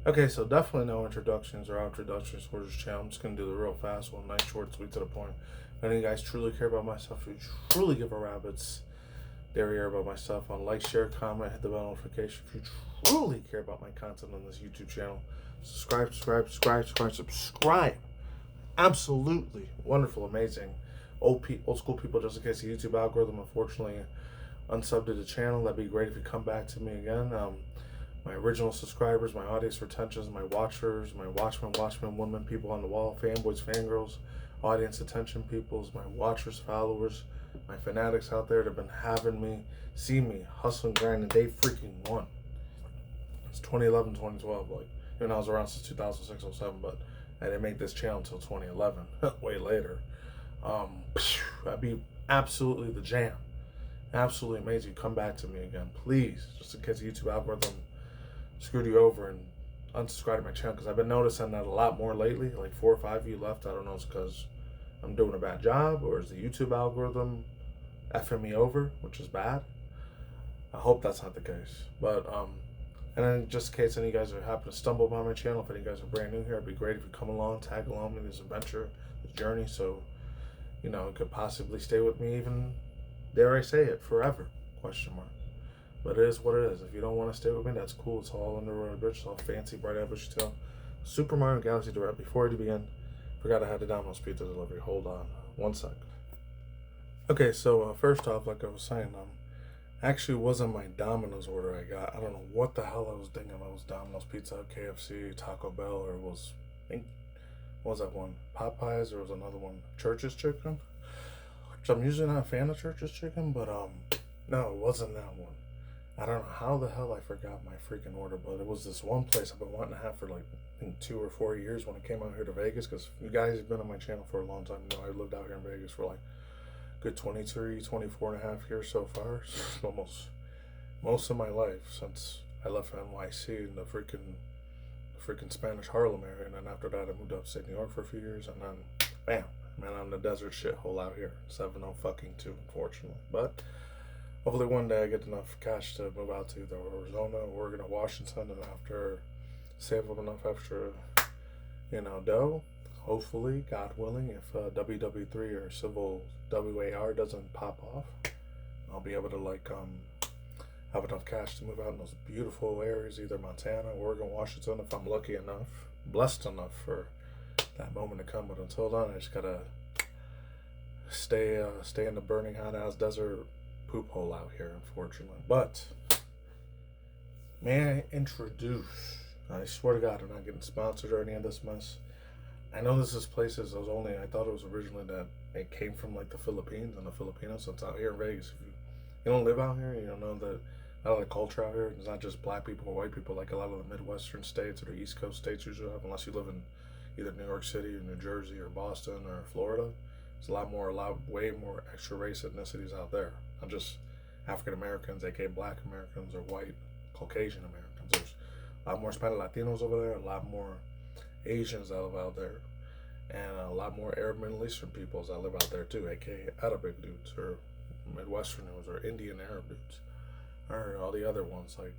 Okay, so definitely no introductions or introductions for this channel. I'm just gonna do the real fast one, nice, short, sweet, to the point. If any of you guys truly care about myself, if you truly give a rabbit's derriere about myself, on like, share, comment, hit the bell notification. If you truly care about my content on this YouTube channel, subscribe. Absolutely wonderful, amazing. Old school people, just in case the YouTube algorithm unfortunately unsubbed to the channel. That'd be great if you come back to me again. My original subscribers, my audience retentions, my watchers, my watchmen, women, people on the wall, fanboys, fangirls, audience attention peoples, my watchers, followers, my fanatics out there that have been having me see me hustle and grind, and day freaking one. It's 2011, 2012, like, you know, I was around since 2006, 07, but I didn't make this channel until 2011, way later. That'd be absolutely the jam. Absolutely amazing. Come back to me again, please, just in case the YouTube algorithm screwed you over and unsubscribe to my channel, because I've been noticing that a lot more lately. Like 4 or 5 of you left. I don't know if it's because I'm doing a bad job or is the YouTube algorithm effing me over, which is bad. I hope that's not the case. But and then just in case any of you guys are happen to stumble upon my channel, if any of you guys are brand new here, it'd be great if you come along, tag along with this adventure, this journey, so you know it could possibly stay with me even, dare I say it, forever? Question mark. But it is what it is. If you don't want to stay with me, that's cool. It's all under the bridge. It's all fancy, bright eyed, bushy tail. Super Mario Galaxy Direct. Before I begin, forgot I had the Domino's pizza delivery. Hold on, 1 sec. Okay, so first off, like I was saying, actually wasn't my Domino's order I got. I don't know what the hell I was thinking. It was Domino's Pizza, KFC, Taco Bell, or was, I think, what was that one? Popeyes, or was another one Church's Chicken? Which I'm usually not a fan of Church's Chicken, but no, it wasn't that one. I don't know how the hell I forgot my freaking order, but it was this one place I've been wanting to have for like 2 or 4 years when I came out here to Vegas, because you guys have been on my channel for a long time. You know, I lived out here in Vegas for like good 23, 24 and a half years so far. Almost most of my life since I left NYC in the freaking Spanish Harlem area, and then after that I moved upstate New York for a few years, and then bam, man, I'm the desert shithole out here. 70 fucking 2, unfortunately. But hopefully one day I get enough cash to move out to either Arizona, Oregon, or Washington, and after save up enough extra, you know, dough, hopefully, God willing, if WW3 or Civil WAR doesn't pop off, I'll be able to like have enough cash to move out in those beautiful areas, either Montana, Oregon, Washington, if I'm lucky enough, blessed enough for that moment to come. But until then, I just gotta stay in the burning hot ass desert poop hole out here, unfortunately. But may I introduce, I swear to God I'm not getting sponsored or any of this mess. I know this is places I thought it was originally that it came from like the Philippines and the Filipinos. So it's out here in Vegas. If you don't live out here, you don't know that a lot of the culture out here, it's not just black people or white people like a lot of the Midwestern states or the East Coast states usually have, unless you live in either New York City or New Jersey or Boston or Florida. There's way more extra race ethnicities out there. Not just African Americans, aka black Americans, or white Caucasian Americans. There's a lot more Hispanic Latinos over there, a lot more Asians that live out there, and a lot more Arab Middle Eastern peoples that live out there too, aka Arabic dudes, or Midwesterners, or Indian Arab dudes, or all the other ones like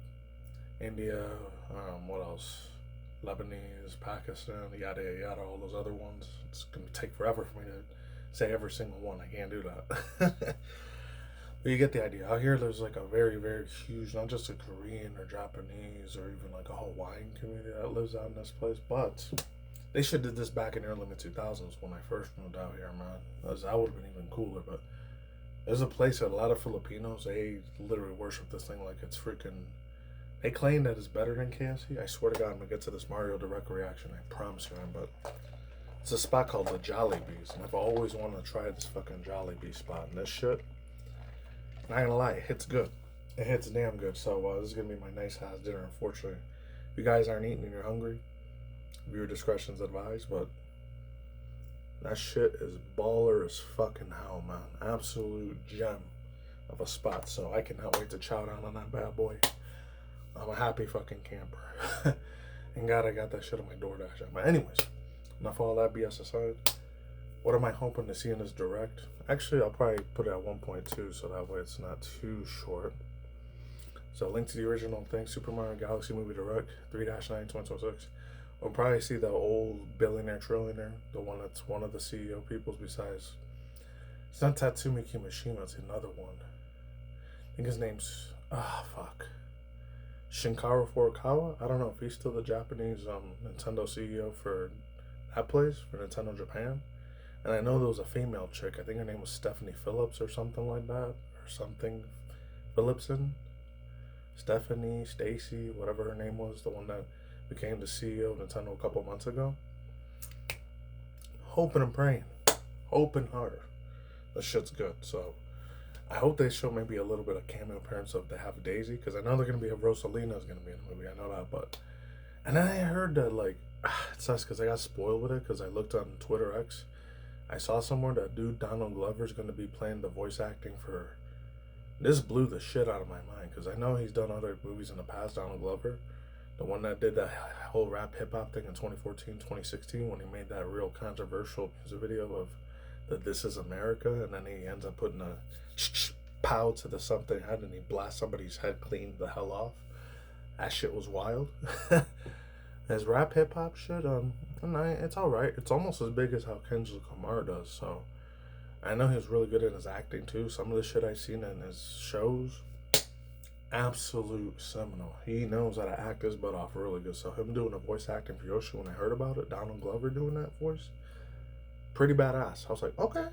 India, what else? Lebanese, Pakistan, yada yada yada, all those other ones. It's gonna take forever for me to say every single one. I can't do that. But you get the idea. Out here, there's like a very, very huge, not just a Korean or Japanese or even like a Hawaiian community that lives out in this place. But they should have did this back in the early mid-2000s when I first moved out here, man. That would have been even cooler. But there's a place that a lot of Filipinos, they literally worship this thing like it's freaking. They claim that it's better than KFC. I swear to God, I'm gonna get to this Mario Direct reaction. I promise you, man. But it's a spot called the Jollibees, and I've always wanted to try this fucking Jollibee spot. And this shit, not gonna lie, it hits good. It hits damn good. So this is gonna be my nice ass dinner. Unfortunately, if you guys aren't eating and you're hungry, viewer discretion's advised. But that shit is baller as fucking hell, man. Absolute gem of a spot. So I cannot wait to chow down on that bad boy. I'm a happy fucking camper. And God, I got that shit on my DoorDash. But anyways, enough all that BS aside. What am I hoping to see in this direct? Actually, I'll probably put it at 1.2 so that way it's not too short. So link to the original thing, Super Mario Galaxy Movie Direct, 3-9/2026. We'll probably see the old billionaire trillionaire, the one that's one of the CEO peoples besides. It's not Tatsumi Kimishima, it's another one. I think his name's, Shinkaro Furukawa? I don't know if he's still the Japanese Nintendo CEO for that place, for Nintendo Japan. And I know there was a female chick, I think her name was Stephanie Phillips or something like that, or something Phillipson. Stephanie, Stacy, whatever her name was, the one that became the CEO of Nintendo a couple months ago. Hoping and praying. Hoping hard. The shit's good. So I hope they show maybe a little bit of cameo appearance of they have Daisy, because I know they're going to be, Rosalina's going to be in the movie. I know that, but. And then I heard that, like, it sucks because I got spoiled with it because I looked on Twitter X. I saw somewhere that dude Donald Glover's going to be playing the voice acting for. This blew the shit out of my mind because I know he's done other movies in the past, Donald Glover. The one that did that whole rap hip-hop thing in 2014, 2016 when he made that real controversial music video of the This Is America, and then he ends up putting a pow to the something head and he blasts somebody's head clean the hell off. That shit was wild. His rap hip-hop shit, it's alright. It's almost as big as how Kendrick Lamar does, so I know he's really good in his acting too. Some of the shit I've seen in his shows, absolute seminal. He knows how to act his butt off really good. So him doing a voice acting for Yoshi, when I heard about it, Donald Glover doing that voice, pretty badass. I was like, okay,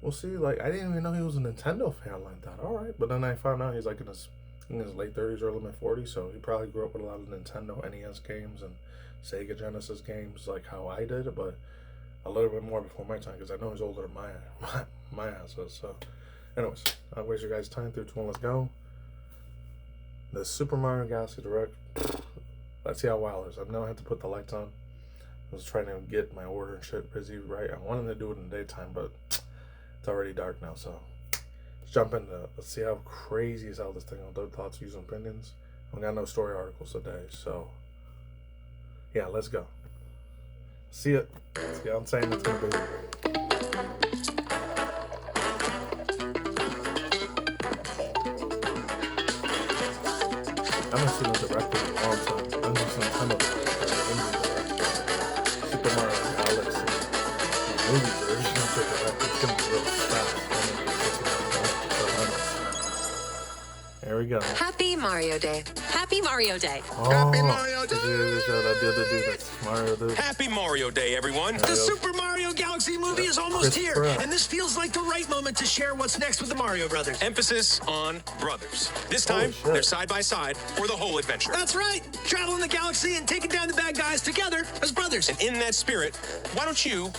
we'll see. Like, I didn't even know he was a Nintendo fan like that. All right, but then I found out he's like in his late 30s, early mid 40s. So he probably grew up with a lot of Nintendo NES games and Sega Genesis games, like how I did, but a little bit more before my time, because I know he's older than my ass is. So, anyways, I'll waste your guys' time. 3, 2, 1, let's go. The Super Mario Galaxy Direct. Let's see how wild it is. I know I had to put the lights on. I was trying to get my order and shit busy, right? I wanted to do it in the daytime, but it's already dark now. So, let's jump into. Let's see how crazy is how this thing. Other thoughts, views, and opinions. I got no story articles today, so yeah, let's go. See it. See how I'm saying it's gonna be. I haven't seen a director in a long time. I've just seen a ton of Super Mario Galaxy movie version of the director. It's gonna be real fast. There we go. Happy Mario Day. Happy Mario Day. Oh, Happy Mario Day. Happy Mario Day, everyone. The Super Mario Galaxy movie is almost here, and this feels like the right moment to share what's next with the Mario brothers. Emphasis on brothers. This time, they're side by side for the whole adventure. That's right. Traveling the galaxy and taking down the bad guys together as brothers. And in that spirit, why don't you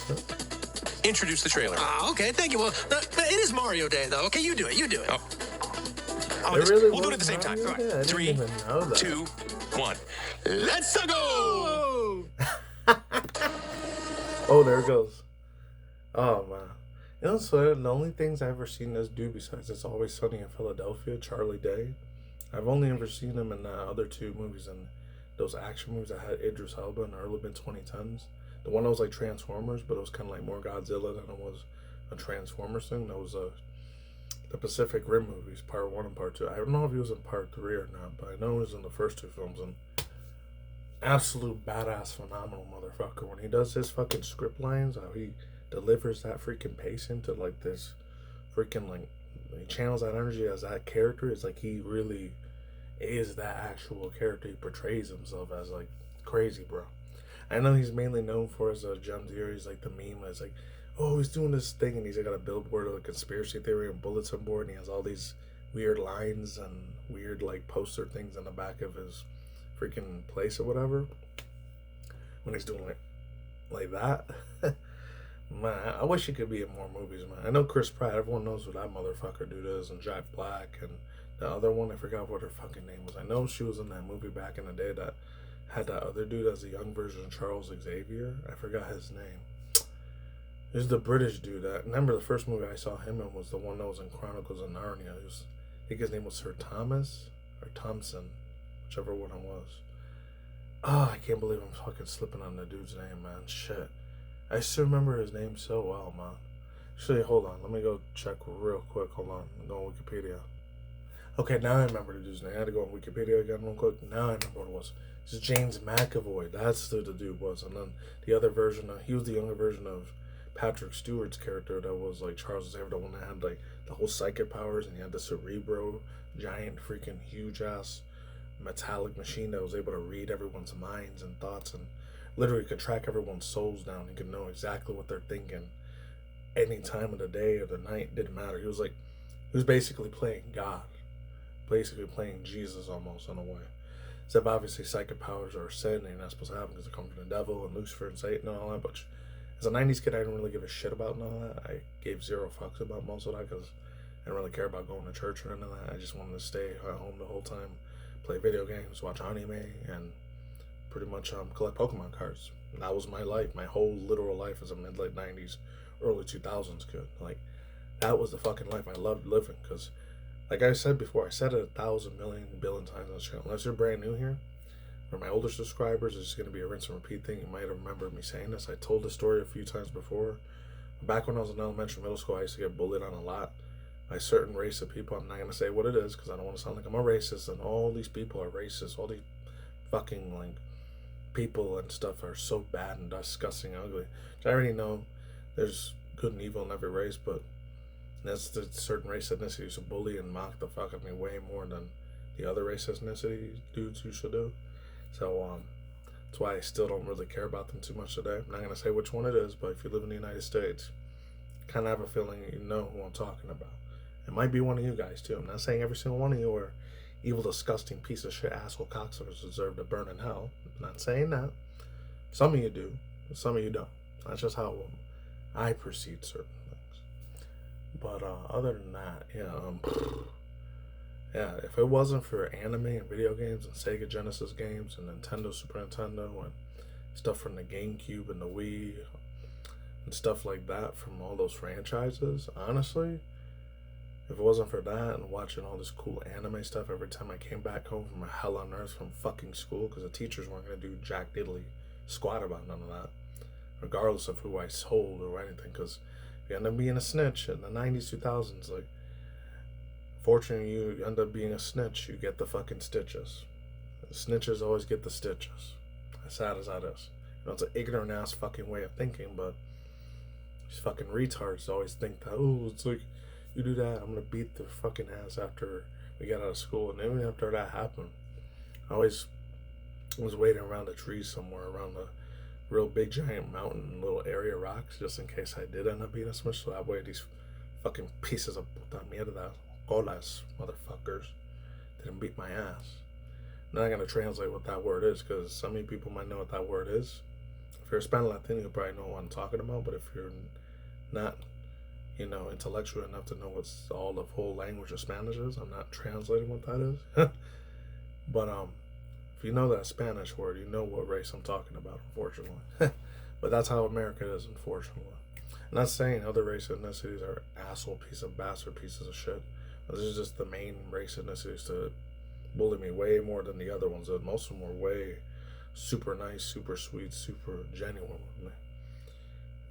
introduce the trailer? Okay, thank you. Well, it is Mario Day, though. Okay, you do it. You do it. We'll do it at the same time. All right. 3, 2, 1. Let's go! Oh, there it goes. Oh, man. You know, so the only things I've ever seen this do besides It's Always Sunny in Philadelphia, Charlie Day, I've only ever seen him in the other two movies, and those action movies that had Idris Elba in the early mid-2010s. The one that was like Transformers, but it was kind of like more Godzilla than it was a Transformers thing. That was the Pacific Rim movies, part 1 and part 2. I don't know if he was in part 3 or not, but I know he was in the first 2 films. And absolute badass, phenomenal motherfucker. When he does his fucking script lines, how he delivers that freaking pacing to like this freaking like he channels that energy as that character. It's like he really is that actual character. He portrays himself as like crazy, bro. I know he's mainly known for his Gem Theory. He's like the meme. It's like, oh, he's doing this thing, and he's got a billboard of a conspiracy theory and bulletin board, and he has all these weird lines and weird like poster things in the back of his freaking place or whatever. When he's doing like that, man, I wish he could be in more movies, man. I know Chris Pratt. Everyone knows what that motherfucker dude is, and Jack Black, and the other one, I forgot what her fucking name was. I know she was in that movie back in the day that had that other dude as a young version of Charles Xavier. I forgot his name. There's the British dude. Remember the first movie I saw him in was the one that was in Chronicles of Narnia. I think his name was Sir Thomas or Thompson, whichever one it was. Oh, I can't believe I'm fucking slipping on the dude's name, man. Shit. I still remember his name so well, man. Actually, hold on. Let me go check real quick. Hold on. I'm going on Wikipedia. Okay, now I remember the dude's name. I had to go on Wikipedia again real quick. Now I remember what it was. This is James McAvoy. That's who the dude was. And then the other version, he was the younger version of Patrick Stewart's character that was like Charles Xavier, the one that had like the whole psychic powers, and he had the Cerebro, giant freaking huge ass metallic machine that was able to read everyone's minds and thoughts and literally could track everyone's souls down. He could know exactly what they're thinking any time of the day or the night. Didn't matter. He was basically playing God, basically playing Jesus almost in a way. Except obviously psychic powers are a sin and you're not supposed to have them because they come from the devil and Lucifer and Satan and all that. But as a 90s kid, I didn't really give a shit about none of that. I gave zero fucks about most of that because I didn't really care about going to church or anything like that. I just wanted to stay at home the whole time, play video games, watch anime, and pretty much collect Pokemon cards. And that was my life, my whole literal life as a mid-late 90s, early 2000s kid. Like, that was the fucking life I loved living because, like I said before, I said it 1,000 million billion times on this channel. Unless you're brand new here, for my older subscribers, it's going to be a rinse and repeat thing. You might have remembered me saying this. I told this story a few times before. Back when I was in elementary, middle school, I used to get bullied on a lot by a certain race of people. I'm not going to say what it is because I don't want to sound like I'm a racist, and all these people are racist. All these fucking, like, people and stuff are so bad and disgusting and ugly. Which I already know there's good and evil in every race, but that's the certain race ethnicity used to bully and mock the fuck out of me way more than the other race ethnicity dudes used to do. So that's why I still don't really care about them too much today. I'm not going to say which one it is, but if you live in the United States, kind of have a feeling you know who I'm talking about. It might be one of you guys too. I'm not saying every single one of you are evil, disgusting piece of shit asshole cocksuckers deserve to burn in hell. I'm not saying that. Some of you do, but some of you don't. That's just how I perceive certain things. But other than that, yeah, if it wasn't for anime and video games and Sega Genesis games and Nintendo, Super Nintendo, and stuff from the GameCube and the Wii and stuff like that from all those franchises, honestly, if it wasn't for that and watching all this cool anime stuff every time I came back home from a hell on earth from fucking school, because the teachers weren't going to do jack diddly squat about none of that, regardless of who I told or anything, because if you end up being a snitch in the 90s, 2000s, like, fortunately, you end up being a snitch, you get the fucking stitches. The snitches always get the stitches. As sad as that is. You know, it's an ignorant ass fucking way of thinking, but these fucking retards always think that, oh, it's like, you do that, I'm gonna beat the fucking ass after we get out of school. And even after that happened, I always was waiting around a tree somewhere, around a real big giant mountain, little area rocks, just in case I did end up being a snitch, so that way these fucking pieces of puta mierda, colas, motherfuckers, didn't beat my ass. I'm not gonna translate what that word is, because some of you people might know what that word is. If you're a Hispanic Latino, you probably know what I'm talking about, but if you're not, you know, intellectual enough to know what's all the whole language of Spanish is, I'm not translating what that is. But if you know that Spanish word, you know what race I'm talking about, unfortunately. But that's how America is, unfortunately. I'm not saying other race ethnicities are asshole piece of bastard pieces of shit. This is just the main race ethnicities to bully me way more than the other ones. Most of them were way super nice, super sweet, super genuine with me.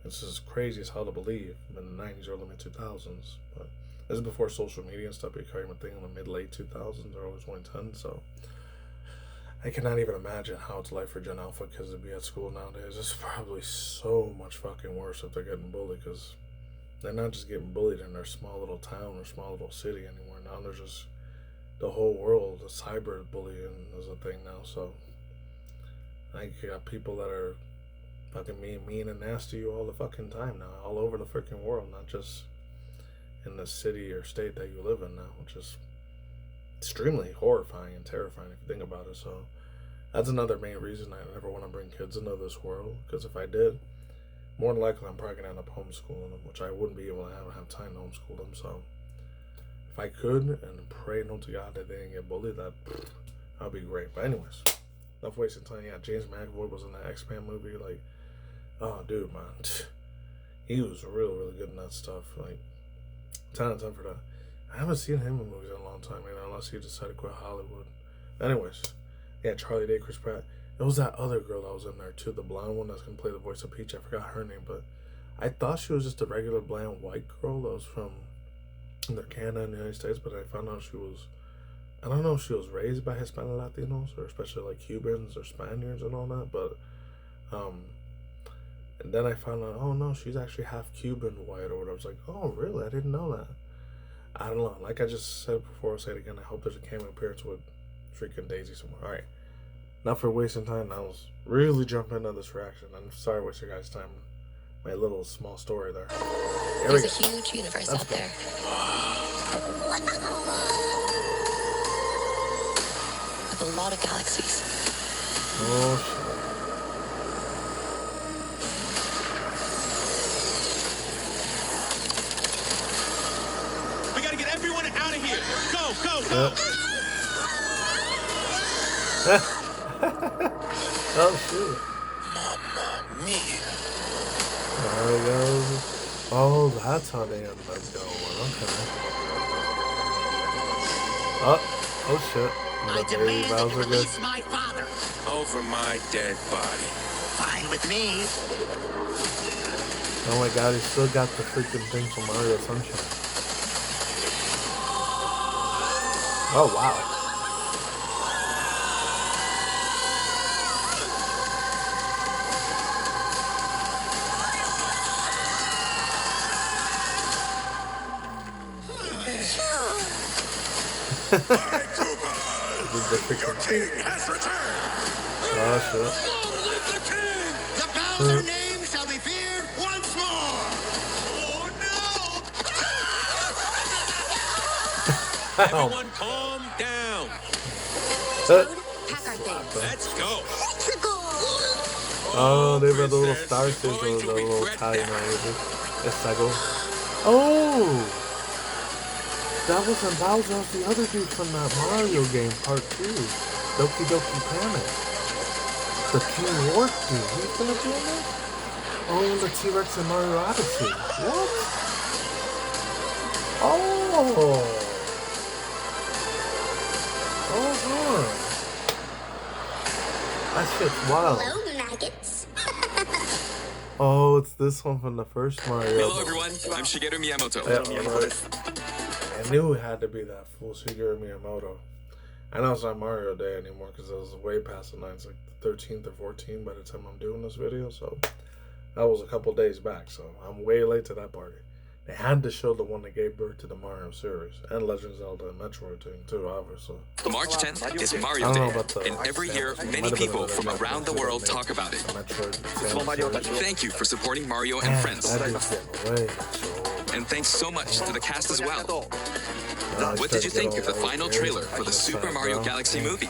This is crazy as hell to believe in the 90s, early mid-2000s. But this is before social media and stuff became a thing in the mid-late 2000s, early 2010s. So I cannot even imagine how it's like for Gen Alpha kids to be at school nowadays. It's probably so much fucking worse if they're getting bullied, because they're not just getting bullied in their small little town or small little city anymore. Now there's just the whole world. The cyber bullying is a thing now. So I got people that are fucking mean and nasty to you all the fucking time now, all over the freaking world, not just in the city or state that you live in now, which is extremely horrifying and terrifying if you think about it. So that's another main reason I never want to bring kids into this world, because if I did, more than likely I'm probably going to end up homeschooling them, which I wouldn't be able to have time to homeschool them. So if I could, and pray to God that they didn't get bullied, that'd be great. But anyways, enough wasting time. Yeah, James McAvoy was in that X-Men movie. Like, oh, dude, man, he was really, really good in that stuff. Like, 10 out of 10 for that. I haven't seen him in movies in a long time, man, unless he decided to quit Hollywood. Anyways, yeah, Charlie Day, Chris Pratt. It was that other girl that was in there too, the blonde one that's gonna play the voice of Peach. I forgot her name, but I thought she was just a regular blonde white girl that was from either Canada and the United States, but I found out she was I don't know if she was raised by Hispanic Latinos or especially like Cubans or Spaniards and all that, but and then I found out, oh no, she's actually half Cuban white or whatever. I was like, oh really? I didn't know that. I don't know. Like I just said before, I'll say it again. I hope there's a cameo appearance with freaking Daisy somewhere. All right, not for wasting time. I was really jumping into this reaction. I'm sorry to waste your guys' time. My little small story there. There's a huge universe out there. With a lot of galaxies. Oh shit. We gotta get everyone out of here. Go, go, go. Oh shoot. Mamma mia. There it goes. Oh, that's how they end up going. Okay. Oh shit. I The baby demand that you Bowser good. release my father. Over my dead body. Fine with me. Oh my god, he still got the freaking thing from Mario Sunshine. Oh wow. Your king has returned. Oh shit. The Bowser name shall be feared once more. Oh no! Everyone calm down. Pack our things. Let's go. Oh, they were the little Princess, starfish you're or going the to little regret Italian that. languages. Essago. Oh! That wasn't Bowser, that was the other dude from that Mario game, part 2. Doki Doki Panic. The King Warp dude. He's gonna do this? Oh, and the T-Rex in Mario Odyssey. What? Oh! Oh, huh. That shit's wild. Hello, maggots. Oh, it's this one from the first Mario. Hello everyone, I'm Shigeru Miyamoto. Yeah, right. I knew it had to be that fool Shigeru Miyamoto. I know it's not Mario Day anymore because it was way past the night. It's like the 13th or 14th by the time I'm doing this video. So that was a couple days back. So I'm way late to that party. They had to show the one that gave birth to the Mario series and Legend of Zelda and Metroid too, obviously. March 10th is I Mario don't know Day, about the and every year It many might have been people another from Japanese around the video world made talk about it. the Metroid series. Thank you for supporting Mario and Man, friends, that dude's getting away. So, and thanks so much to the cast as well. now he's What did you trying to think get of the all final those trailer games for the on Super side, Mario bro. Galaxy movie?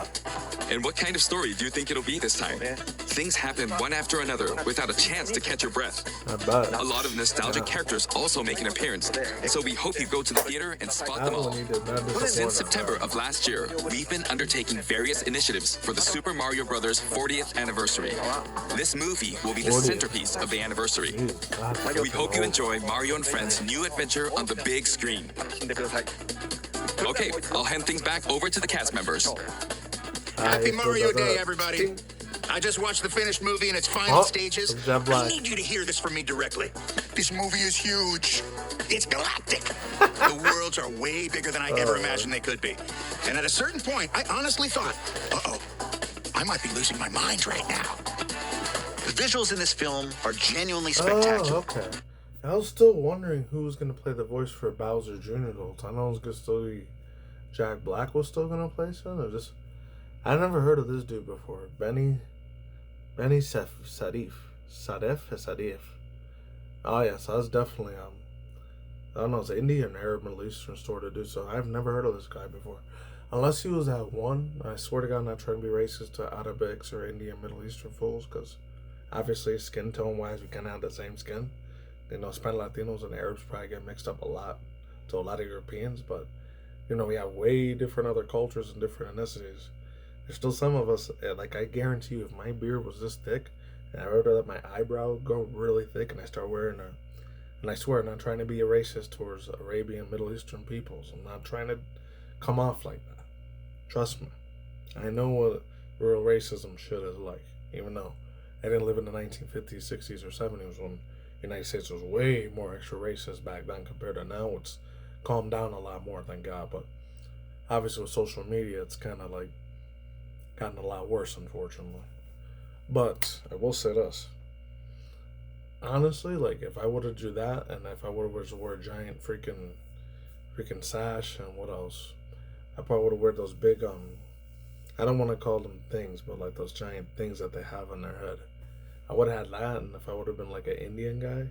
And what kind of story do you think it'll be this time? Things happen one after another without a chance to catch your breath. I bet. A lot of nostalgic characters also make an appearance, so we hope you go to the theater and spot That them one all. he did not disappoint Since us. September of last year, we've been undertaking various initiatives for the Super Mario Bros. 40th anniversary. This movie will be the 40th. centerpiece of the anniversary. Jeez, that's We fucking hope you old. enjoy Mario and Friends' new adventure on the big screen. Okay, I'll hand things back over to the cast members. Happy I Mario filled that Day, up. everybody. I just watched the finished movie in its final Oh, stages. it's Jet Black. I need you to hear this from me directly. This movie is huge. It's galactic. The worlds are way bigger than I ever imagined they could be. And at a certain point, I honestly thought, uh-oh, I might be losing my mind right now. The visuals in this film are genuinely spectacular. Oh, okay. I was still wondering who was going to play the voice for Bowser Jr. the whole time. I was going to still be Jack Black was still going to play son, or just... I never heard of this dude before. Benny Sadif. Oh yeah, so that's definitely I don't know, it's Indian, Arab, Middle Eastern sort of dude. So I've never heard of this guy before, unless he was that one. I swear to God, I'm not trying to be racist to Arabics or Indian, Middle Eastern fools, because obviously skin tone wise, we kind of have the same skin. You know, Hispanic Latinos and Arabs probably get mixed up a lot to a lot of Europeans, but you know, we have way different other cultures and different ethnicities. There's still some of us, like I guarantee you, if my beard was this thick, and I were to let my eyebrow go really thick, and I start wearing and I swear I'm not trying to be a racist towards Arabian, Middle Eastern peoples. I'm not trying to come off like that. Trust me. I know what real racism shit is like, even though I didn't live in the 1950s, 60s, or 70s when the United States was way more extra racist back then compared to now. It's calmed down a lot more, thank God, but Obviously, with social media, it's kind of like gotten a lot worse, unfortunately. But I will say this. Honestly, like, if I would have do that, and if I would have wore a giant freaking sash, and what else? I probably would have worn those big, I don't want to call them things, but like those giant things that they have on their head. I would have had that, and if I would have been like an Indian guy,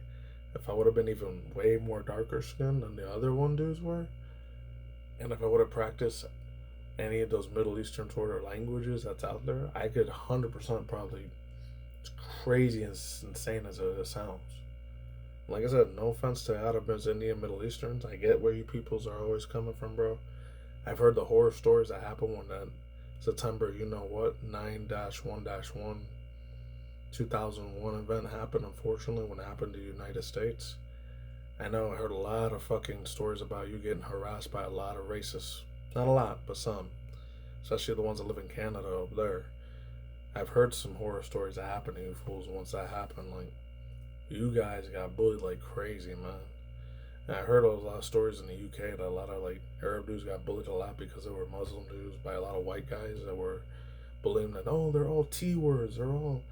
if I would have been even way more darker skinned than the other one dudes were, and if I would have practiced any of those Middle Eastern sort of languages that's out there, I could 100% probably, it's crazy and insane as it sounds. Like I said, no offense to Arabs, Indian, Middle Easterns. I get where you peoples are always coming from, bro. I've heard the horror stories that happened when that September, 9-1-1, 2001 event happened, unfortunately, when it happened to the United States. I know I heard a lot of fucking stories about you getting harassed by a lot of racists. Not a lot, but some. Especially the ones that live in Canada over there. I've heard some horror stories that happened to you fools once that happened. Like, you guys got bullied like crazy, man. And I heard a lot of stories in the UK that a lot of like Arab dudes got bullied a lot because they were Muslim dudes by a lot of white guys that were bullying that, oh, they're all T-words, they're all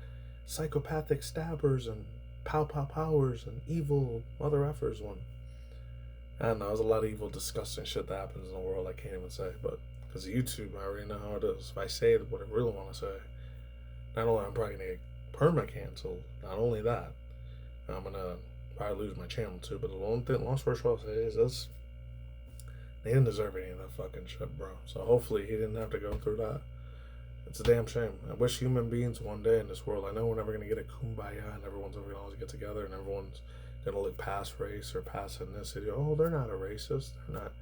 psychopathic stabbers and powers and evil mother effers. When I don't know, there's a lot of evil, disgusting shit that happens in the world I can't even say, but because of YouTube, I already know how it is. If I say what I really want to say, not only am I probably gonna get perma-canceled, not only that, I'm gonna probably lose my channel too. But the long story short, I'll say is this: they didn't deserve any of that fucking shit, bro. So hopefully he didn't have to go through that. It's a damn shame. I wish human beings one day in this world, I know we're never gonna get a kumbaya and everyone's ever gonna always get together and everyone's gonna look past race or past ethnicity. Oh, they're not a racist, they're not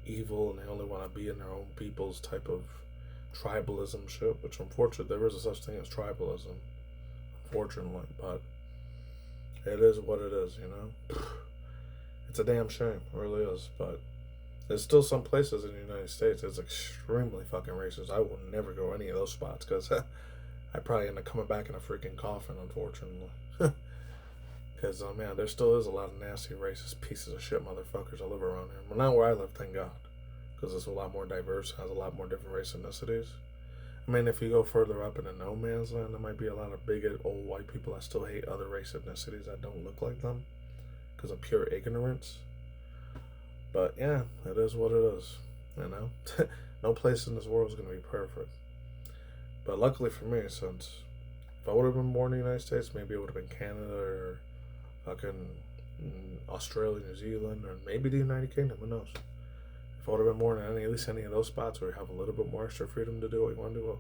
evil, and they only want to be in their own people's type of tribalism shit, which unfortunately there is a such thing as tribalism, unfortunately, but it is what it is, It's a damn shame, it really is, but there's still some places in the United States that's extremely fucking racist. I will never go any of those spots, because I probably end up coming back in a freaking coffin, unfortunately. Because, man, there still is a lot of nasty, racist pieces of shit motherfuckers that live around here. Well, not where I live, thank God. Because it's a lot more diverse, has a lot more different race ethnicities. I mean, if you go further up in the no man's land, there might be a lot of bigot old white people that still hate other race ethnicities that don't look like them because of pure ignorance. But, yeah, it is what it is, No place in this world is going to be perfect. But luckily for me, since if I would have been born in the United States, maybe it would have been Canada or fucking Australia, New Zealand, or maybe the United Kingdom, who knows? If I would have been born in at least any of those spots where you have a little bit more extra freedom to do what you want to do, well,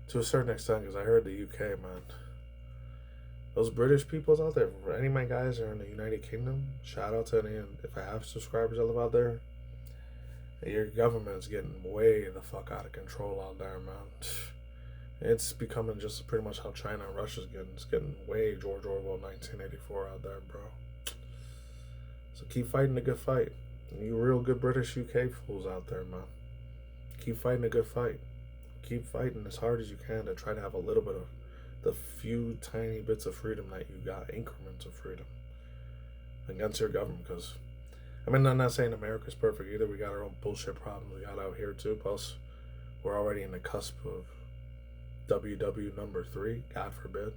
to a certain extent, because I heard the UK, man, those British peoples out there, any of my guys are in the United Kingdom, shout out to any, if I have subscribers that live out there, your government's getting way the fuck out of control out there, man. It's becoming just pretty much how China and Russia's getting. It's getting way George Orwell 1984 out there, bro. So keep fighting the good fight. You real good British UK fools out there, man. Keep fighting a good fight. Keep fighting as hard as you can to try to have a little bit of the few tiny bits of freedom that you got, increments of freedom against your government. Because, I'm not saying America's perfect either. We got our own bullshit problems we got out here too. Plus, we're already in the cusp of WW number 3, God forbid.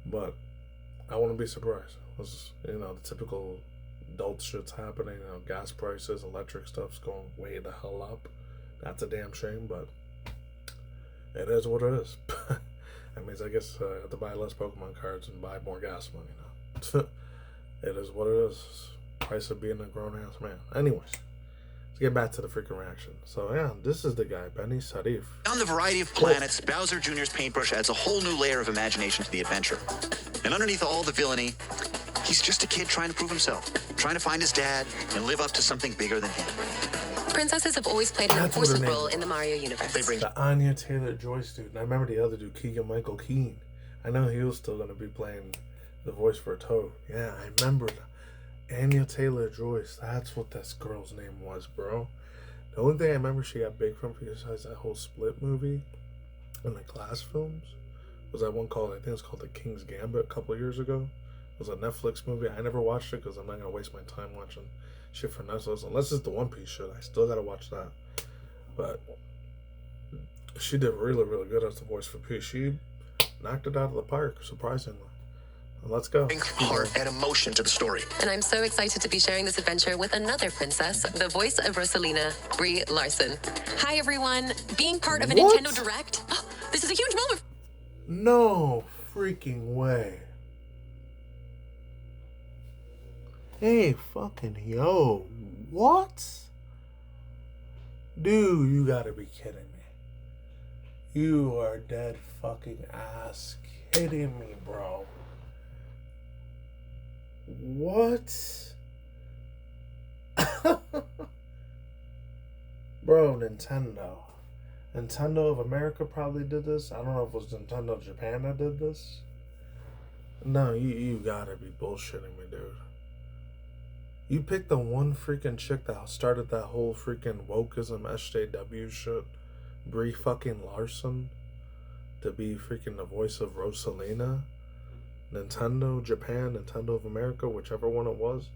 But I wouldn't be surprised. It's, the typical adult shit's happening. Gas prices, electric stuff's going way the hell up. That's a damn shame, but it is what it is. That means I guess I have to buy less Pokemon cards and buy more gas money now. It is what it is. Price of being a grown-ass man. Anyways, let's get back to the freaking reaction. So, yeah, this is the guy, Benny Sarif. On the variety of planets, Bowser Jr.'s paintbrush adds a whole new layer of imagination to the adventure. And underneath all the villainy, he's just a kid trying to prove himself, trying to find his dad and live up to something bigger than him. Princesses have always played an important role in the Mario universe. They bring the Anya Taylor-Joyce dude. And I remember the other dude, Keegan-Michael Key. I know he was still going to be playing the voice for Toad. Yeah, I remember Anya Taylor-Joyce. That's what this girl's name was, bro. The only thing I remember she got big from, besides that whole Split movie and the Glass films, was that one called, I think it's called The King's Gambit a couple of years ago. It was a Netflix movie. I never watched it because I'm not going to waste my time watching shit for Netflix. Unless it's the One Piece shit. I still got to watch that. But she did really, really good as the voice for P. She knocked it out of the park, surprisingly. Let's go. Heart and emotion to the story. And I'm so excited to be sharing this adventure with another princess, the voice of Rosalina, Brie Larson. Hi, everyone. Being part of a Nintendo Direct, this is a huge moment. No freaking way. Hey, fucking yo. What? Dude, you gotta be kidding me. You are dead fucking ass kidding me, bro. What? Bro, Nintendo. Nintendo of America probably did this. I don't know if it was Nintendo of Japan that did this. No, you gotta be bullshitting me, dude. You picked the one freaking chick that started that whole freaking wokeism SJW shit, Brie fucking Larson, to be freaking the voice of Rosalina. Nintendo Japan, Nintendo of America, whichever one it was.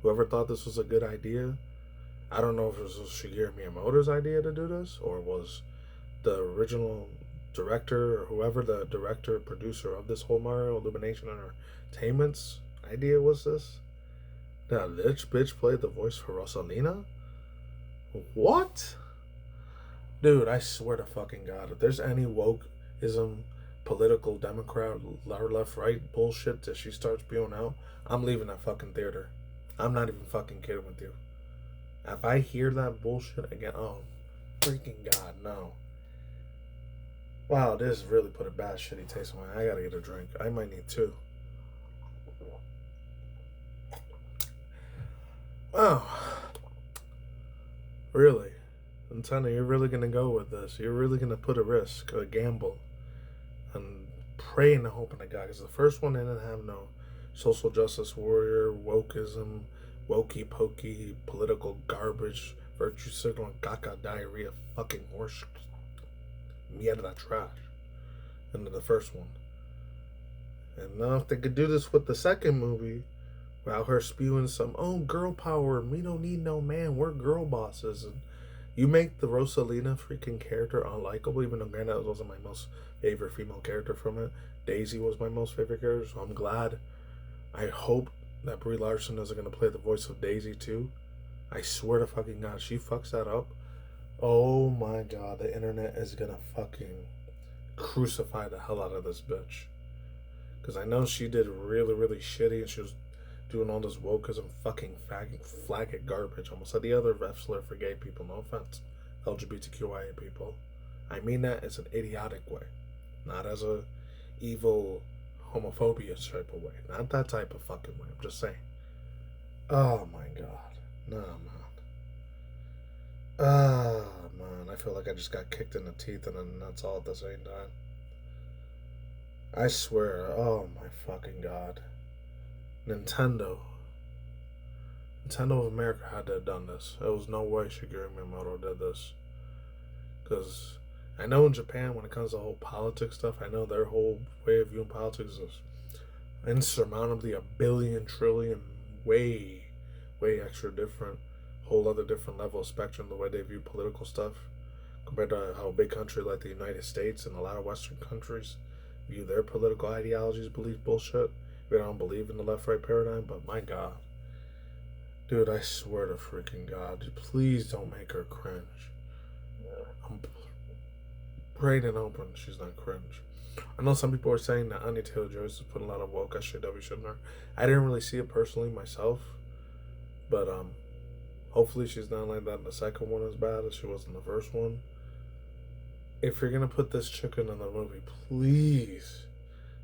Whoever thought this was a good idea. I don't know if it was Shigeru Miyamoto's idea to do this, or was the original director, or whoever the director, producer of this whole Mario Illumination Entertainment's idea was this. Now this bitch played the voice for Rosalina? What? Dude, I swear to fucking God, if there's any wokeism, political Democrat, left, right bullshit that she starts spewing out, I'm leaving that fucking theater. I'm not even fucking kidding with you. If I hear that bullshit again, oh, freaking God, no. Wow, this really put a bad shitty taste in my mouth. I gotta get a drink. I might need two. Oh. Really? I'm telling you, you're really gonna go with this. You're really gonna put a risk, a gamble, and pray and hope in to God. Because the first one didn't have no social justice warrior, wokeism, wokey pokey, political garbage, virtue signaling, caca, diarrhea, fucking horse, mierda, trash. Into the first one. And now if they could do this with the second movie, without her spewing some, oh, girl power, we don't need no man, we're girl bosses, and you make the Rosalina freaking character unlikable, even though granted it wasn't my most favorite female character from it. Daisy was my most favorite character, so I'm glad. I hope that Brie Larson isn't going to play the voice of Daisy too. I swear to fucking God, she fucks that up. Oh my God, the internet is going to fucking crucify the hell out of this bitch. Because I know she did really, really shitty, and she was doing all this wokeism fucking faggot garbage. Almost like the other F slur for gay people. No offense. LGBTQIA people. I mean that as an idiotic way. Not as a evil homophobia type of way. Not that type of fucking way. I'm just saying. Oh my God. Nah, man. Ah, man. I feel like I just got kicked in the teeth and then that's all at the same time. I swear. Oh my fucking God. Nintendo of America had to have done this. There was no way Shigeru Miyamoto did this. Because I know in Japan, when it comes to the whole politics stuff, I know their whole way of viewing politics is insurmountably a billion, trillion, way extra different, whole other different level of spectrum, the way they view political stuff, compared to how a big country like the United States and a lot of Western countries view their political ideologies, belief bullshit. I don't believe in the left-right paradigm, but my God. Dude, I swear to freaking God, please don't make her cringe. I'm praying and hoping she's not cringe. I know some people are saying that Anya Taylor-Joy is putting a lot of woke SJW shit in her. I didn't really see it personally myself, but hopefully she's not like that in the second one as bad as she was in the first one. If you're gonna put this chicken in the movie, please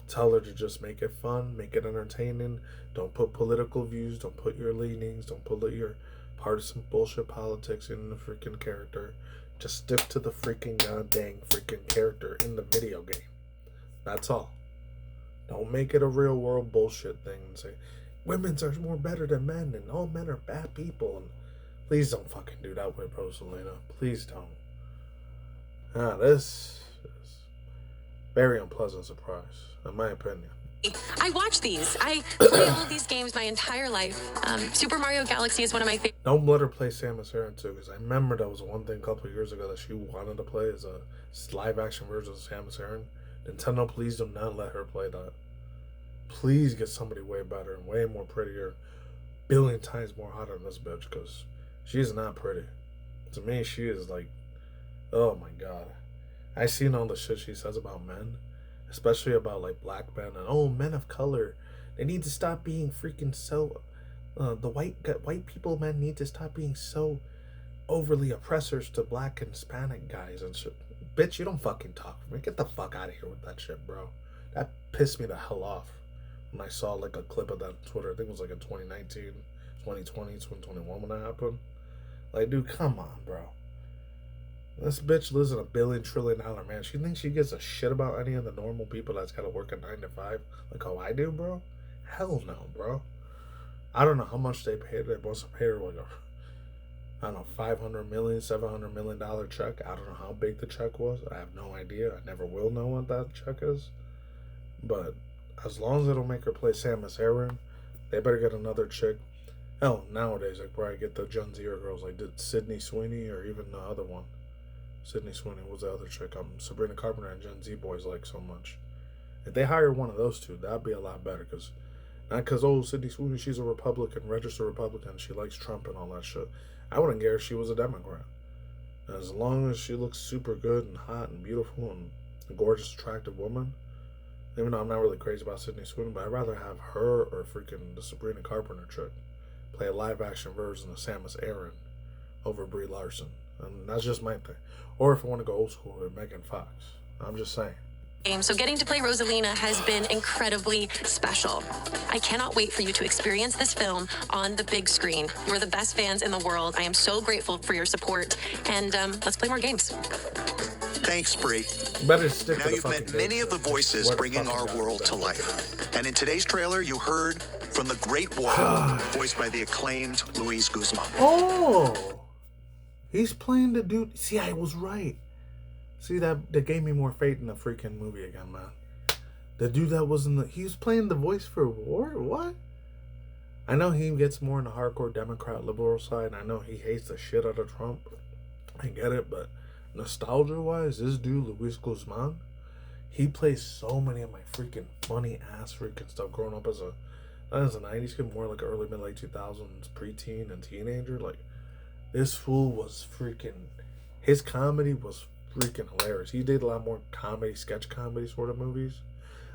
tell her to just make it fun, make it entertaining. Don't put political views, don't put your leanings, don't put your partisan bullshit politics in the freaking character. Just stick to the freaking goddamn freaking character in the video game. That's all. Don't make it a real world bullshit thing and say, women are more better than men and all men are bad people. And please don't fucking do that with Rosalina. Please don't. This is very unpleasant surprise, in my opinion. I watch these. I play all of these games my entire life. Super Mario Galaxy is one of my favorite. Don't let her play Samus Aran too, because I remember that was one thing a couple of years ago that she wanted to play as a live action version of Samus Aran. Nintendo, please do not let her play that. Please get somebody way better and way more prettier, billion times more hotter than this bitch, because she is not pretty. To me, she is like, oh my god. I seen all the shit she says about men, especially about like black men and men of color. They need to stop being freaking so. The white people men need to stop being so overly oppressors to black and Hispanic guys and shit. Bitch, you don't fucking talk for me. Get the fuck out of here with that shit, bro. That pissed me the hell off when I saw like a clip of that on Twitter. I think it was like in 2019, 2020, 2021 when that happened. Like, dude, come on, bro. This bitch lives in $1 billion trillion man. She thinks she gives a shit about any of the normal people that's gotta work a 9 to 5 like how I do, bro? Hell no, bro. I don't know how much they paid. They must have paid her like I don't know, $500 million, $700 million check. I don't know how big the check was. I have no idea. I never will know what that check is. But as long as it'll make her play Samus Aran, they better get another chick. Hell, nowadays I probably get the Gen Z girls like Sydney Sweeney or even the other one. Sydney Sweeney was the other chick. Sabrina Carpenter and Gen Z boys like so much. If they hire one of those two, that'd be a lot better. Not because, Sydney Sweeney, she's a Republican, registered Republican. She likes Trump and all that shit. I wouldn't care if she was a Democrat. As long as she looks super good and hot and beautiful and a gorgeous, attractive woman. Even though I'm not really crazy about Sydney Sweeney, but I'd rather have her or freaking the Sabrina Carpenter chick play a live action version of Samus Aran over Brie Larson. And that's just my thing. Or if I want to go old school with Megan Fox. I'm just saying. So getting to play Rosalina has been incredibly special. I cannot wait for you to experience this film on the big screen. You're the best fans in the world. I am so grateful for your support. And let's play more games. Thanks, Brie. Better stick now to the you've met fucking many of the voices What bringing fucking our God world is to that? life. And in today's trailer, you heard from the Great Wall, voiced by the acclaimed Luis Guzman. Oh! He's playing the dude. See, I was right. See, that gave me more faith in the freaking movie again, man. The dude that was he was playing the voice for War? What? I know he gets more in the hardcore Democrat liberal side. I know he hates the shit out of Trump. I get it, but nostalgia-wise, this dude, Luis Guzman, he plays so many of my freaking funny-ass freaking stuff growing up not as a 90s kid, more like early, mid-late 2000s, preteen and teenager. Like, this fool was freaking... His comedy was freaking hilarious. He did a lot more comedy, sketch comedy sort of movies.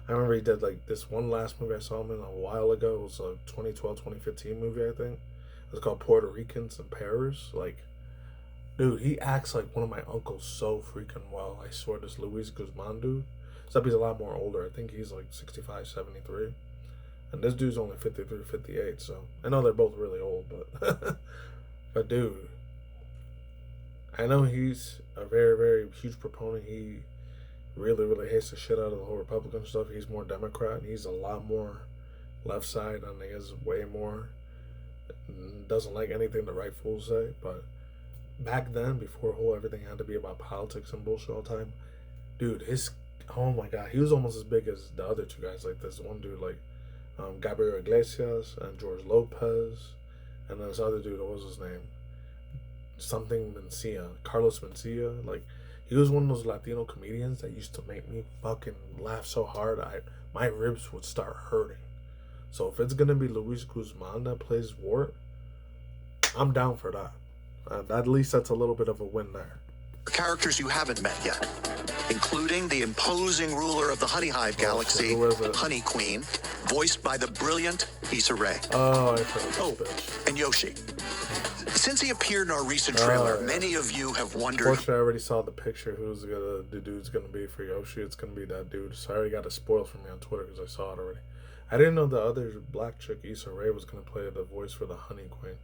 I remember he did like this one last movie I saw him in a while ago. It was a 2012, 2015 movie, I think. It was called Puerto Ricans in Paris. Like, dude, he acts like one of my uncles so freaking well. I swear, this Luis Guzman dude. Except he's a lot more older. I think he's like 65, 73. And this dude's only 53, 58. So I know they're both really old, but but dude, I know he's a very, very huge proponent. He really, really hates the shit out of the whole Republican stuff. He's more Democrat. He's a lot more left side, and he is way more doesn't like anything the right fools say. But back then, before everything had to be about politics and bullshit all the time, dude, oh my god, he was almost as big as the other two guys. Like this one dude, like Gabriel Iglesias and George Lopez, and then this other dude, what was his name? Something Mencia, Carlos Mencia. Like, he was one of those Latino comedians that used to make me fucking laugh so hard my ribs would start hurting. So if it's gonna be Luis Guzman that plays Wart, I'm down for that. At least that's a little bit of a win there. Characters you haven't met yet, including the imposing ruler of the Honey Hive Galaxy, Honey Queen, voiced by the brilliant Issa Rae. Oh, I've heard of this bitch. And Yoshi. Since he appeared in our recent trailer, many of you have wondered... Unfortunately, I already saw the picture the dude's gonna be for Yoshi. It's gonna be that dude. So I already got it spoiled for me on Twitter because I saw it already. I didn't know the other black chick, Issa Rae, was gonna play the voice for the Honey Queen.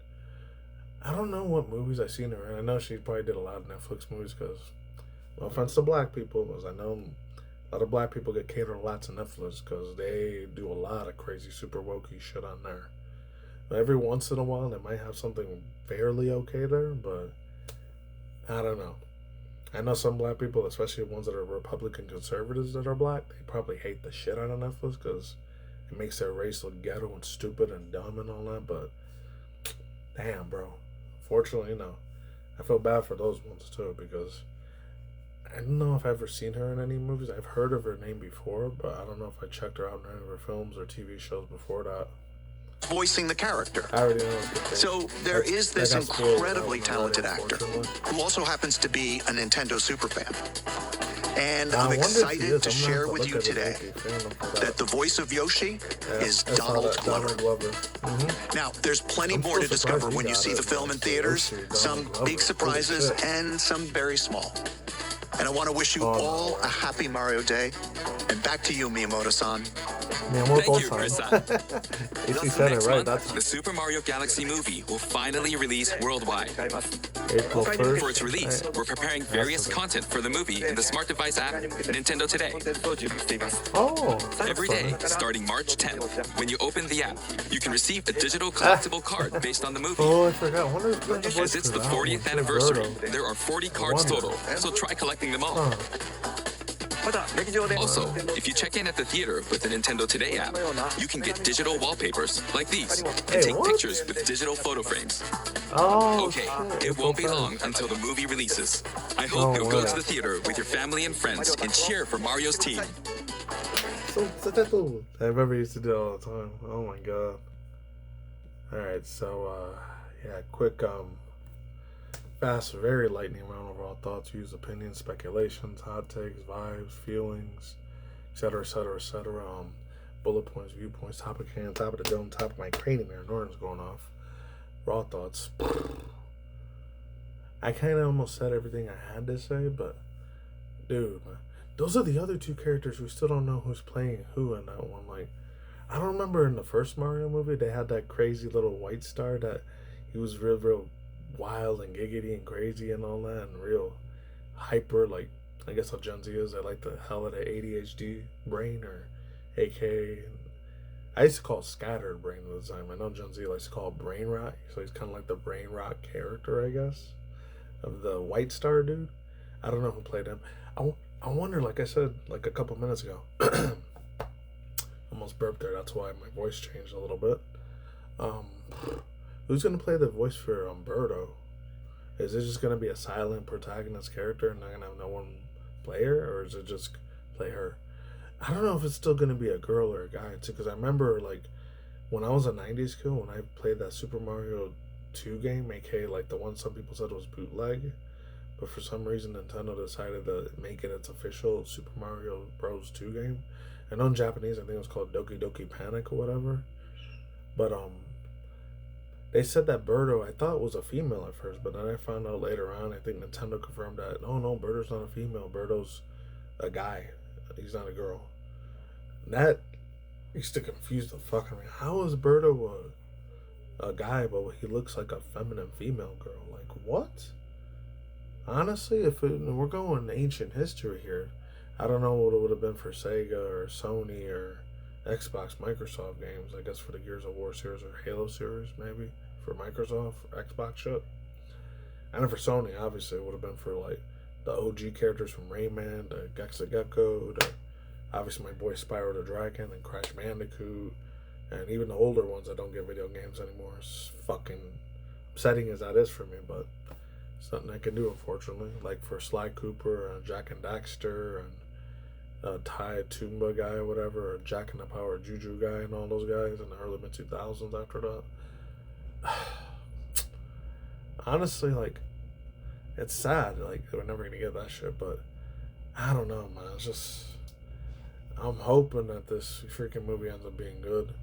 I don't know what movies I've seen her in. I know she probably did a lot of Netflix movies because, no offense to black people, because I know a lot of black people get catered a lot to Netflix because they do a lot of crazy, super wokey shit on there. But every once in a while, they might have something fairly okay there, but I don't know. I know some black people, especially ones that are Republican conservatives that are black, they probably hate the shit out of Netflix because it makes their race look ghetto and stupid and dumb and all that, but damn, bro. Fortunately, you know, I feel bad for those ones too, because I don't know if I've ever seen her in any movies. I've heard of her name before, but I don't know if I checked her out in any of her films or TV shows before that. Voicing the character. I already know. So there is this incredibly talented actor who also happens to be a Nintendo super fan. And I'm excited to share with you today that the voice of Yoshi is Donald Glover. Now, there's plenty more to discover when you see the film in theaters. Some big surprises and some very small. And I want to wish you all a happy Mario Day. And back to you, Miyamoto San. Thank you, Chris-san. If you said it right, the Super Mario Galaxy movie will finally release worldwide. April 1st. For its release, we're preparing various content for the movie in the smart device app, Nintendo Today. Oh, Every day, starting March 10th, when you open the app, you can receive a digital collectible card based on the movie. Oh, I forgot. As it's the 40th anniversary, there are 40 cards total, so try collecting them all. Also, if you check in at the theater with the Nintendo Today app, you can get digital wallpapers like these and take pictures with digital photo frames. Oh, okay, it won't be long until the movie releases. I hope you'll go to the theater with your family and friends and cheer for Mario's team. I remember used to do it all the time. Oh my god. Alright, so yeah, quick fast, very lightning round of raw thoughts, views, opinions, speculations, hot takes, vibes, feelings, etc., etc., etc. Bullet points, viewpoints, top of can, top of the dome, top of my cranium here. Norton's going off. Raw thoughts. I kind of almost said everything I had to say, but dude, man, those are the other two characters we still don't know who's playing who in that one. Like, I don't remember in the first Mario movie they had that crazy little white star that he was real wild and giggity and crazy and all that, and real hyper, like I guess how Gen Z is. They like the hell of the ADHD brain, or aka I used to call it scattered brain at the time. I know Gen Z likes to call it brain rot, so he's kind of like the brain rot character, I guess, of the white star dude. I don't know who played him. I wonder, like I said like a couple minutes ago, almost burped there, that's why my voice changed a little bit. Who's going to play the voice for Birdo? Is it just going to be a silent protagonist character and not going to have no one play her? Or is it just play her? I don't know if it's still going to be a girl or a guy, too. Because I remember, like, when I was a 90s kid, when I played that Super Mario 2 game, aka, like, the one some people said was bootleg. But for some reason, Nintendo decided to make it its official Super Mario Bros. 2 game. I know in Japanese, I think it was called Doki Doki Panic or whatever. But, they said that Birdo, I thought it was a female at first, but then I found out later on, I think Nintendo confirmed that, oh no, Birdo's not a female, Birdo's a guy. He's not a girl. And that used to confuse the fuck out of me. How is Birdo a guy, but he looks like a feminine female girl? Like, what? Honestly, we're going ancient history here, I don't know what it would have been for Sega or Sony or Xbox, Microsoft games. I guess for the Gears of War series or Halo series, maybe for Microsoft or Xbox shit. And for Sony, obviously, it would have been for like the OG characters from Rayman, the Gexa Gecko, obviously my boy Spyro the Dragon and Crash Bandicoot, and even the older ones that don't get video games anymore. It's fucking upsetting as that is for me, but it's nothing I can do, unfortunately. Like for Sly Cooper and Jack and Daxter and Ty Toomba guy or whatever, or Jack and the Power Juju guy and all those guys in the early mid-2000s after that. Honestly, like, it's sad. Like, we're never going to get that shit, but I don't know, man. It's just, I'm hoping that this freaking movie ends up being good.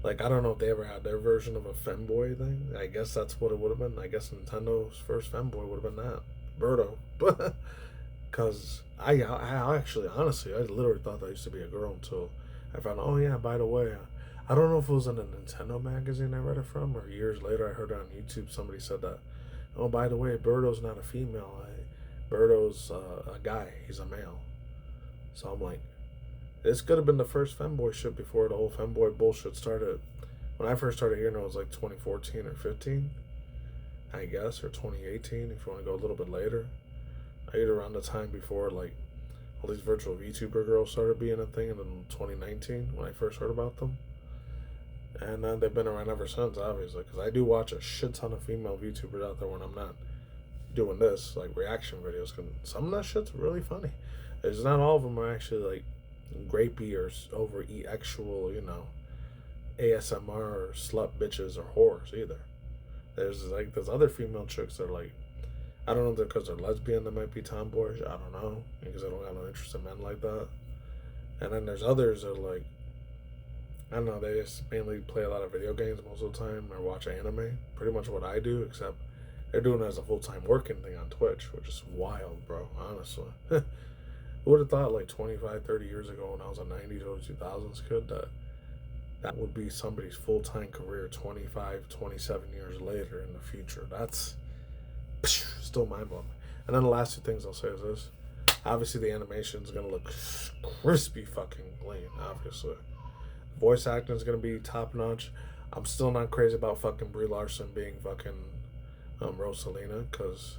Like, I don't know if they ever had their version of a femboy thing. I guess that's what it would have been. I guess Nintendo's first femboy would have been that. Birdo. Because I actually, honestly, I literally thought that used to be a girl until I found out, oh yeah, by the way, I don't know if it was in a Nintendo magazine I read it from, or years later I heard it on YouTube, somebody said that, oh, by the way, Birdo's not a female. Birdo's a guy. He's a male. So I'm like, this could have been the first femboy shit before the whole femboy bullshit started. When I first started hearing it, was like 2014 or 15, I guess, or 2018 if you want to go a little bit later. Right around the time before like all these virtual VTuber girls started being a thing in 2019 when I first heard about them. And they've been around ever since, obviously, because I do watch a shit ton of female VTubers out there when I'm not doing this, like reaction videos, because some of that shit's really funny. It's not all of them are actually like grapey or overeat actual, you know, ASMR or slut bitches or whores either. There's like those other female chicks that are like, I don't know if they're because they're lesbian, they might be tomboyish, I don't know, because I don't got no interest in men like that. And then there's others that are like, I don't know, they just mainly play a lot of video games most of the time or watch anime. Pretty much what I do, except they're doing it as a full-time working thing on Twitch, which is wild, bro, honestly. Who would have thought like 25, 30 years ago when I was a 90s or 2000s kid that would be somebody's full-time career 25, 27 years later in the future. That's still mind-blowing. And then the last two things I'll say is this. Obviously the animation is going to look crispy fucking clean, obviously. Voice acting is going to be top-notch. I'm still not crazy about fucking Brie Larson being fucking Rosalina, because,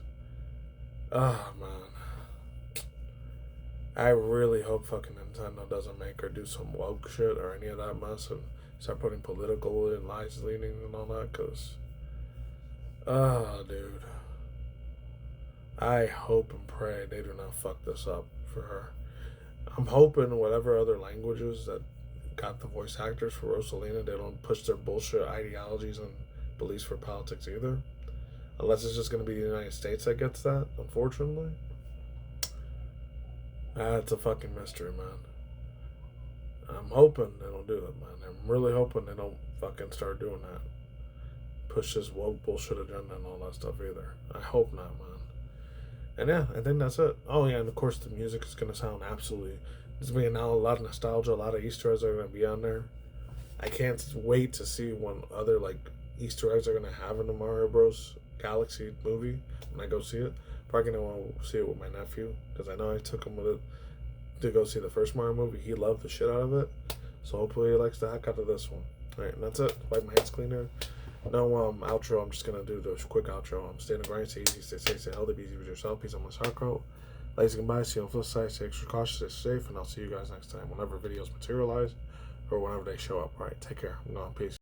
oh man, I really hope fucking Nintendo doesn't make her do some woke shit or any of that mess and start putting political and lies leaning and all that, because, dude, I hope and pray they do not fuck this up for her. I'm hoping whatever other languages that got the voice actors for Rosalina, they don't push their bullshit ideologies and beliefs for politics either. Unless it's just going to be the United States that gets that, unfortunately. That's a fucking mystery, man. I'm hoping they don't do that, man. I'm really hoping they don't fucking start doing that. Push this woke bullshit agenda and all that stuff either. I hope not, man. And yeah, I think that's it. Oh yeah, and of course the music is going to sound absolutely... There's going to be now a lot of nostalgia, a lot of Easter eggs are going to be on there. I can't wait to see what other like Easter eggs are going to have in the Mario Bros. Galaxy movie when I go see it. Probably going to want to see it with my nephew, because I know I took him with it to go see the first Mario movie. He loved the shit out of it. So hopefully he likes the heck out of this one. Alright, and that's it. Wipe my hands cleaner. No outro. I'm just going to do the quick outro. Stay in the grind, stay easy, stay safe, stay healthy, be easy with yourself. Peace on my heartcoat. Ladies and goodbye. See you on the flip side. Stay extra cautious, stay safe, and I'll see you guys next time whenever videos materialize or whenever they show up. Alright, take care. I'm gone. Peace.